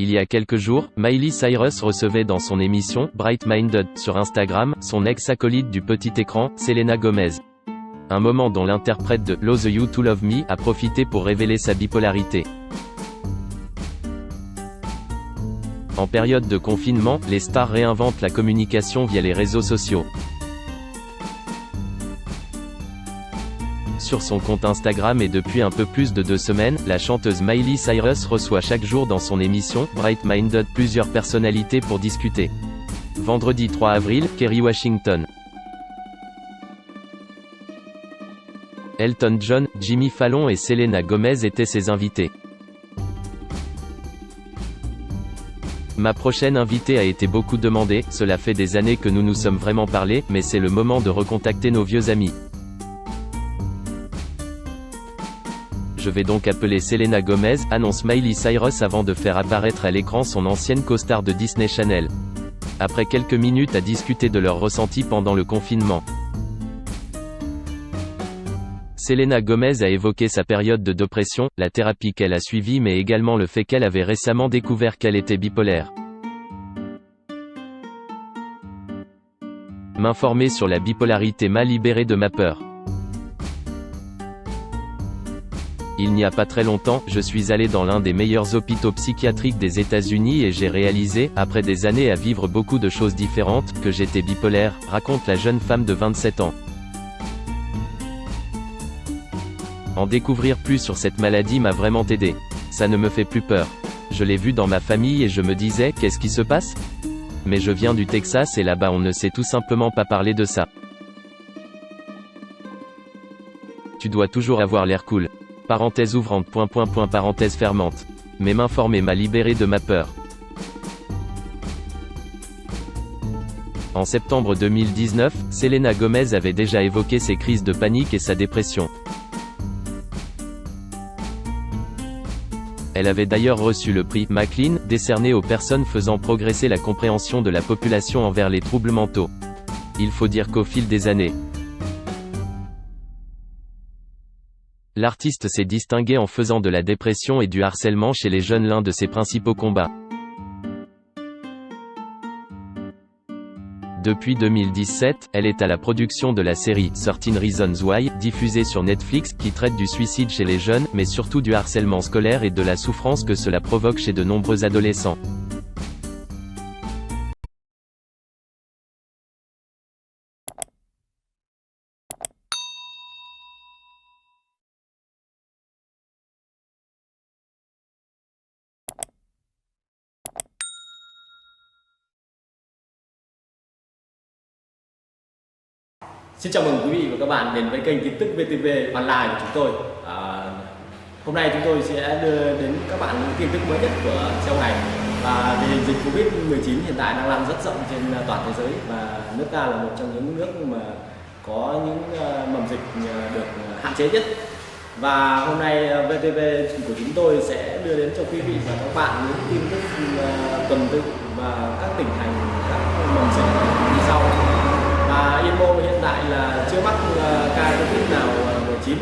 Il y a quelques jours, Miley Cyrus recevait dans son émission, Bright Minded, sur Instagram, son ex-acolyte du petit écran, Selena Gomez. Un moment dont l'interprète de « Lose You to Love Me » a profité pour révéler sa bipolarité. En période de confinement, les stars réinventent la communication via les réseaux sociaux. Sur son compte Instagram et depuis un peu plus de 2 semaines, la chanteuse Miley Cyrus reçoit chaque jour dans son émission, Bright Minded, plusieurs personnalités pour discuter. Vendredi 3 avril, Kerry Washington, Elton John, Jimmy Fallon et Selena Gomez étaient ses invités. Ma prochaine invitée a été beaucoup demandée, cela fait des années que nous nous sommes vraiment parlé, mais c'est le moment de recontacter nos vieux amis. Je vais donc appeler Selena Gomez, annonce Miley Cyrus avant de faire apparaître à l'écran son ancienne co-star de Disney Channel. Après quelques minutes à discuter de leurs ressentis pendant le confinement, Selena Gomez a évoqué sa période de dépression, la thérapie qu'elle a suivie mais également le fait qu'elle avait récemment découvert qu'elle était bipolaire. M'informer sur la bipolarité m'a libéré de ma peur. Il n'y a pas très longtemps, je suis allé dans l'un des meilleurs hôpitaux psychiatriques des États-Unis et j'ai réalisé, après des années à vivre beaucoup de choses différentes, que j'étais bipolaire, raconte la jeune femme de 27 ans. En découvrir plus sur cette maladie m'a vraiment aidé. Ça ne me fait plus peur. Je l'ai vu dans ma famille et je me disais, qu'est-ce qui se passe? Mais je viens du Texas et là-bas on ne sait tout simplement pas parler de ça. Tu dois toujours avoir l'air cool. Parenthèse ouvrante, parenthèse fermante. Mais m'informer m'a libéré de ma peur. En septembre 2019, Selena Gomez avait déjà évoqué ses crises de panique et sa dépression. Elle avait d'ailleurs reçu le prix Maclean, décerné aux personnes faisant progresser la compréhension de la population envers les troubles mentaux. Il faut dire qu'au fil des années, l'artiste s'est distingué en faisant de la dépression et du harcèlement chez les jeunes l'un de ses principaux combats. Depuis 2017, elle est à la production de la série « 13 Reasons Why », diffusée sur Netflix, qui traite du suicide chez les jeunes, mais surtout du harcèlement scolaire et de la souffrance que cela provoque chez de nombreux adolescents. Xin chào mừng quý vị và các bạn đến với kênh tin tức VTV Online của chúng tôi. Hôm nay chúng tôi sẽ đưa đến các bạn những tin tức mới nhất của châu này. Và tình hình dịch Covid-19 hiện tại đang lan rất rộng trên toàn thế giới và nước ta là một trong những nước mà có những mầm dịch được hạn chế nhất. Và hôm nay VTV của chúng tôi sẽ đưa đến cho quý vị và các bạn những tin tức tuần tự và các tỉnh thành, các mầm dịch như sau. Và Yên Mô hiện tại là chưa mắc ca Covid nào 19